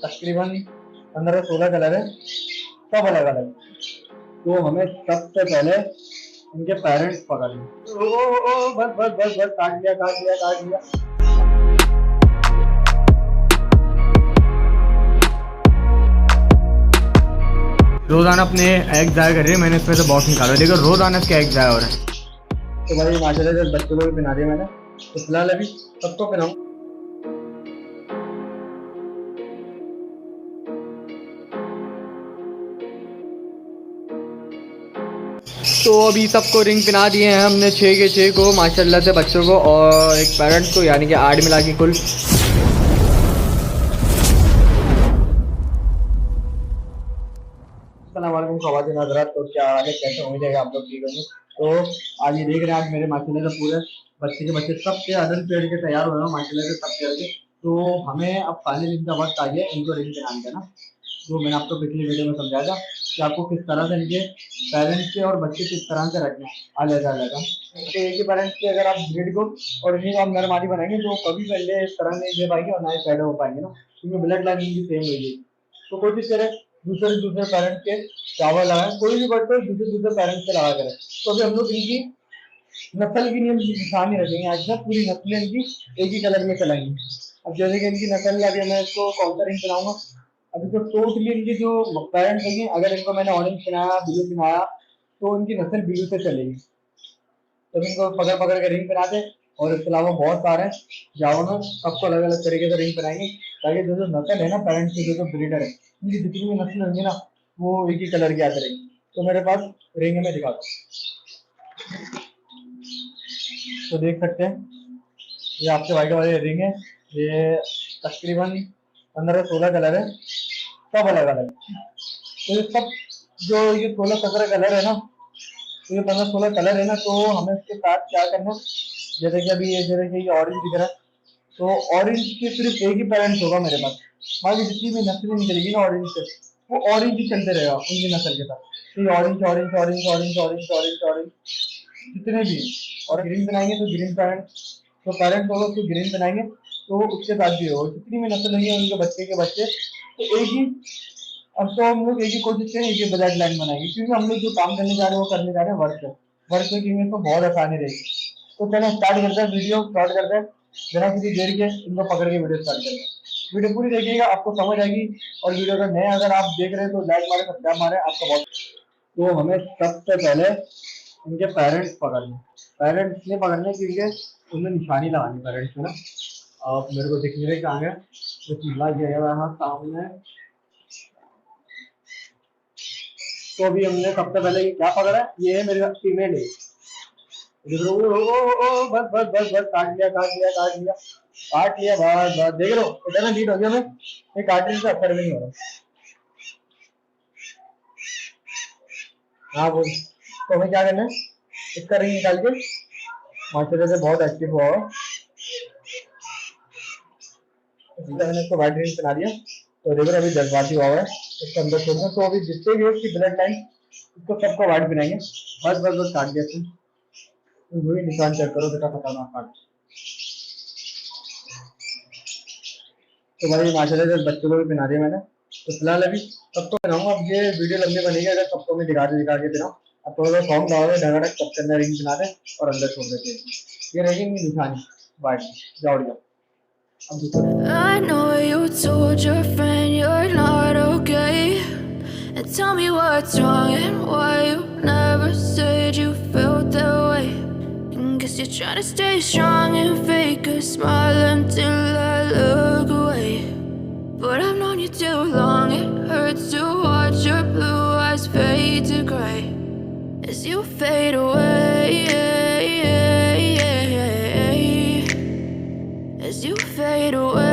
तकरीबन 15-16 कलर है, सब अलग अलग। तो हमें सबसे पहले इनके पेरेंट्स पकड़ने। ओ बस बस बस बस, काट लिया काट लिया काट लिया। रोजाना अपने एग जाया कर रही है, मैंने इसमें से बॉक्स निकाला, देखो रोजाना इसके एग जाया हो रहा है। तो भाई माशाल्लाह से बच्चों को भी पिला दिया मैंने, तो फिलहाल अभी सबको पिलाऊं। तो अभी सबको रिंग पिला दिए हैं हमने 6 के 6 को माशाल्लाह से बच्चों को और एक पेरेंट्स को, यानी कि 8 मिला के कुल। अस्सलामुअलैकुम ख़वातीन हज़रात, तो क्या हाल है, कैसे उम्मीद है आप लोग ठीक होंगे। तो आज ये देख रहे हैं, आज मेरे माशाल्लाह से पूरे बच्चे के बच्चे सब के अदर पेड़ के तैयार हो रहे हैं माशाल्लाह से सब पेड़ के। तो हमें अब फाइनल इनका वक्त आ गया इनको रिंग पिलाने का ना। तो मैंने आपको पिछली वीडियो में समझाया था कि आपको किस तरह से इनके पेरेंट्स के और बच्चे किस तरह से रखना है अलग अलग। तो एक ही पेरेंट्स के अगर आप ब्रीड को और इन्हीं को आप नर मादी बनाएंगे तो कभी भी अंडे इस तरह नहीं दे पाएंगे और ना ही पैदा हो पाएंगे ना, क्योंकि ब्लड लाइन इनकी सेम रहेगी। तो कोशिश करें दूसरे पेरेंट्स के चावल लगाएं, कोई भी बर्ड को दूसरे पेरेंट्स से लगा करें। तो अभी हम लोग इनकी नस्ल की निशानी रखेंगे, आज तक पूरी नस्लें इनकी एक ही कलर में चलाएंगे। अब जैसे कि इनकी नस्ल, अभी मैं इसको कौन सा रिंग चलाऊंगा। अभी तो टोटली इनके जो पेरेंट्स होंगे, अगर इनको मैंने ऑरेंज पिनाया ब्लू पिनाया तो इनकी नस्ल ब्लू से चलेगी। तो इनको पकड़ पकड़ के रिंग पिनाते, और इसके अलावा बहुत सारे जाओ में सबको अलग अलग तरीके से रिंग पिनाएंगे, ताकि जो नस्ल है ना पेरेंट्स की, जो ब्रीडर है इनकी जितनी भी नस्ल होंगी ना वो एक ही कलर की आती रहेगी। तो मेरे पास रिंग में दिखाता हूँ, तो देख सकते हैं ये आपके वाइट वाले रिंग है। ये तकरीबन 15-16 कलर है, सब अलग अलग। तो ये सब जो ये 16-17 कलर है ना, तो ये 15-16 कलर है ना, तो हमें इसके साथ क्या करना, जैसे कि अभी ये जैसे कि ऑरेंज दिख रहा है, तो ऑरेंज के सिर्फ एक ही पेरेंट्स होगा मेरे पास। बाकी जितनी भी नस्लें निकलेगी ना ऑरेंज से, वो ऑरेंज ही चलते रहेगा उनकी नस्ल के साथ। तो ये orange orange orange orange orange orange orange जितने भी, और ग्रीन बनाएंगे तो ग्रीन पेरेंट्स, तो पेरेंट्स होगा उसको ग्रीन बनाएंगे तो उसके साथ भी होगा। जितनी भी नस्ल होगी उनके बच्चे के बच्चे, तो एक ही। अब तो हम लोग एक ही कोशिश करें, एक ही ब्लड लाइन बनाएंगे, क्योंकि हम लोग जो काम करने जा रहे हैं वो करने जा रहे हैं वर्क में, क्योंकि तो बहुत आसानी रहेगी। तो चलो स्टार्ट करते हैं, वीडियो स्टार्ट करते हैं बिना किसी देर के। इनको पकड़ के वीडियो स्टार्ट करते हैं। वीडियो पूरी देखिएगा, आपको समझ आएगी। और वीडियो अगर नए अगर आप देख रहे हैं तो लाइक मारे, सब्सक्राइब मारे, आपका बहुत। तो हमें सबसे पहले इनके पेरेंट्स पकड़ने, पेरेंट्स नहीं पकड़ने क्योंकि उनमें निशानी लगानी पेरेंट्स में ना। आप मेरे को दिख नहीं रहे कहाँ गए, तो चूल्हा गया वहाँ सामने। तो अभी हमने सबसे पहले ये क्या पकड़ा है, ये है मेरे फीमेल है। बस बस बस बस, काट लिया काट लिया काट लिया काट लिया, बस बस, देख रहे हो इतना नीट हो गया। मैं ये काटने से असर भी नहीं हो रहा। हाँ बोल। तो हमें क्या करना है, इसका रिंग निकाल के माशाल्लाह से बहुत एक्टिव हुआ है। मैंने इसको वाइट रिंग बना दिया, तो देखो अभी जज्बाती हुआ है, इसके अंदर छोड़ना। तो अभी जितने भी उसकी ब्लड लाइन, इसको सबको वाइट बनाएंगे। बस बस बस, काट दिया तुम, वही निशान चेक करो बेटा, खतरनाक काट। तो भाई माशाल्लाह से बच्चों को भी पिला दिया मैंने, तो फिलहाल अभी सबको पिलाऊंगा। अब ये वीडियो लंबी बनेगी अगर सबको मैं दिखा के पिलाऊं। अब थोड़ा सा सॉन्ग लगाओगे ढगड़क, सबके अंदर रिंग बना दे और अंदर छोड़ देते हैं। ये रहेगी इनकी निशानी वाइट। जाओ जाओ। I know you told your friend you're not okay, and tell me what's wrong and why you never said you felt that way. And guess you're trying to stay strong and fake a smile until I look away. But I've known you too long, it hurts to watch your blue eyes fade to gray as you fade away, as you fade away.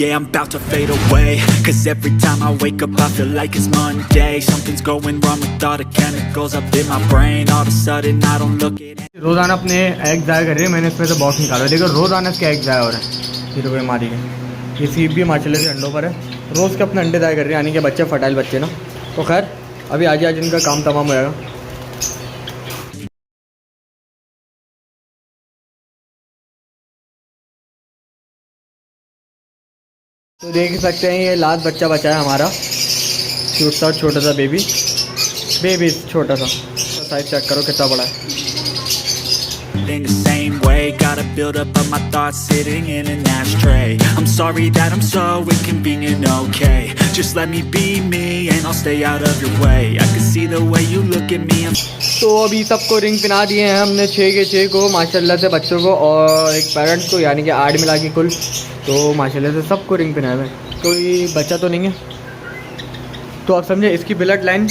Yeah, I'm about to fade away, cause every time I wake up I feel like it's Monday. Something's going wrong with all the chemicals up in my brain. All of a sudden I don't look at it. रोजाना अपने egg जाया कर रही है, मैंने इसमें से box निकाला, देखो रोजाना इसके एग जाया हो रहा है। ये तो मारी है, ये सीप भी माशाल्लाह से अंडों पर है, रोज़ के अपने अंडे जाया कर रही है, यानी कि बच्चे फर्टाइल बच्चे ना। तो खैर अभी आज इनका काम तमाम हो जाएगा। तो देख सकते हैं ये लास्ट बच्चा बचा है हमारा, क्यूट सा छोटा सा बेबी छोटा सा। साइज चेक करो कितना बड़ा है। In the same way, got a buildup of my thoughts sitting in an ashtray. I'm sorry that I'm so inconvenient, okay? Just let me be me and I'll stay out of your way. I can see the way you look at me. तो अभी सबको ring पहना दिए हैं हमने 6 के 6 को माशाल्लाह से, बच्चों को और एक पेरेंट्स को, यानी कि 8 मिला के कुल। तो माशाल्लाह से सबको रिंग पहनाए हुए, कोई बच्चा तो नहीं है। तो आप समझे इसकी ब्लड लाइन,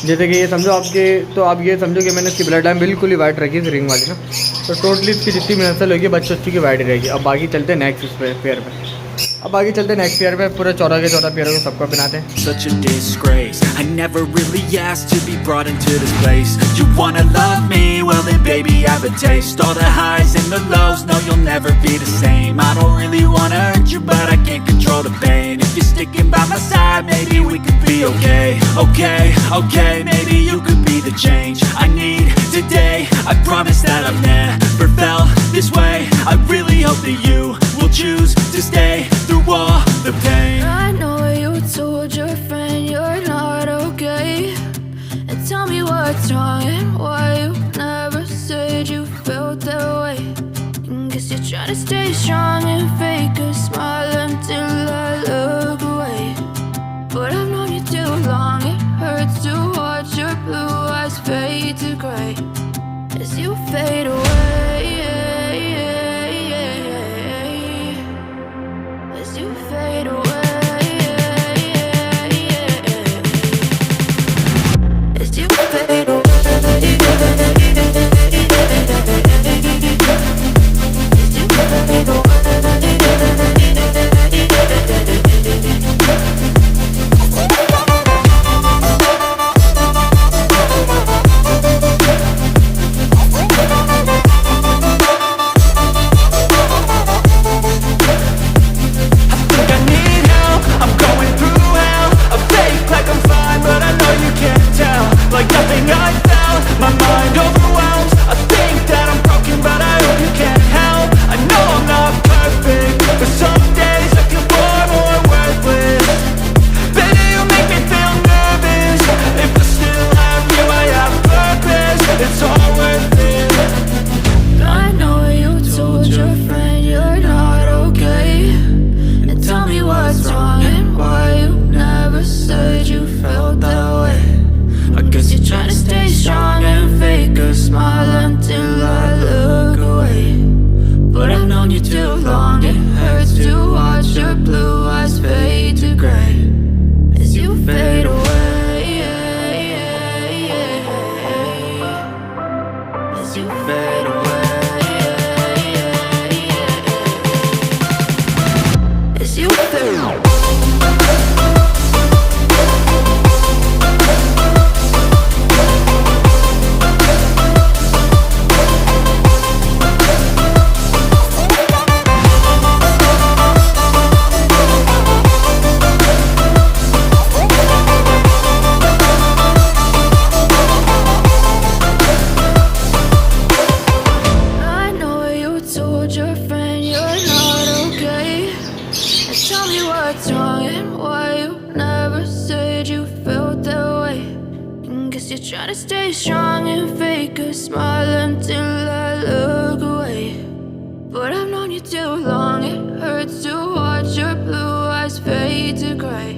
जैसे कि ये समझो आपके, तो आप ये समझो कि मैंने इसकी ब्लड लाइन बिल्कुल ही वाइट रखी है रिंग वाली ना। तो टोटली इसकी जितनी भी नस्ल होगी बच्चों की वाइट रहेगी। अब बाकी चलते हैं नेक्स्ट पेयर पे। पूरे 14 के 14 पेयर को सबको पहनाते हैं। Such a disgrace. I never really asked to be brought into this place. You wanna love me? Well then baby I have a taste. All the highs and the lows, no you'll never be the same. I don't really wanna hurt you but I can't control the pain. If you're sticking by my side, maybe we could be okay. Okay, maybe you could be the change I need today. I promise that I've never felt this way. I really hope that you will choose to stay through all the pain. I know you told your friend you're not okay, and tell me what's wrong and why you never said you felt that way. Guess you're trying to stay strong and fake a smile until I look away. But I've known you too long, it hurts to watch your blue eyes fade to grey as you fade away. As you fade away. As you fade away. Try to stay strong and fake a smile until I look away. But I've known you too long, it hurts to watch your blue eyes fade to grey.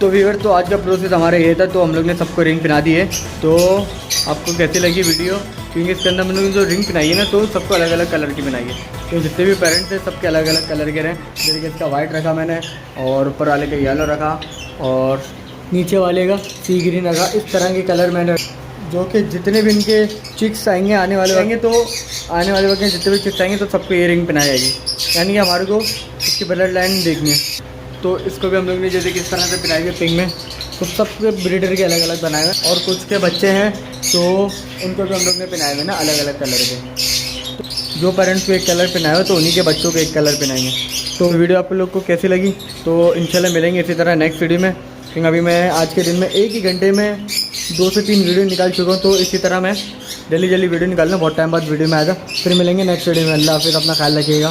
तो viewer, तो आज का process हमारा ये था। तो हम लोग ने सबको रिंग पहना दी है। तो आपको कैसी लगी वीडियो? क्योंकि इसके अंदर हम लोग ने जो रिंग पहनाई है ना, तो सबको अलग अलग कलर की बनाई है। तो जितने भी पेरेंट्स हैं सबके अलग अलग कलर के रहे। जैसे कि इसका वाइट रखा मैंने, और ऊपर वाले का येलो रखा, और नीचे वाले का सी ग्रीन रखा। इस तरह के कलर मैंने, जो कि जितने भी इनके चिक्स आएंगे आने वाले वक्त में जितने भी चिक्स आएंगे तो सबको ये रिंग पहनाई जाएगी। यानी कि हमारे को इसकी ब्लड लाइन देखनी है। तो इसको भी हम लोग ने जैसे किस तरह से पहनाई है पिंक में, तो सब ब्रीडर के अलग अलग बनाए हुए। और कुछ के बच्चे हैं तो उनको भी हम लोग ने पहनाए हुए ना अलग अलग कलर के। जो पेरेंट्स को एक कलर पहनाए हुए तो उन्हीं के बच्चों को एक कलर पहनाएंगे। तो वीडियो आप लोग को कैसी लगी? तो इंशाल्लाह मिलेंगे इसी तरह नेक्स्ट वीडियो में। क्योंकि अभी मैं आज के दिन में 1 ही घंटे में 2 से 3 वीडियो निकाल चुका हूँ। तो इसी तरह मैं जल्दी वीडियो निकालना, बहुत टाइम बाद वीडियो में आएगा। फिर मिलेंगे नेक्स्ट वीडियो में। अल्लाह हाफिज़, अपना ख्याल रखिएगा।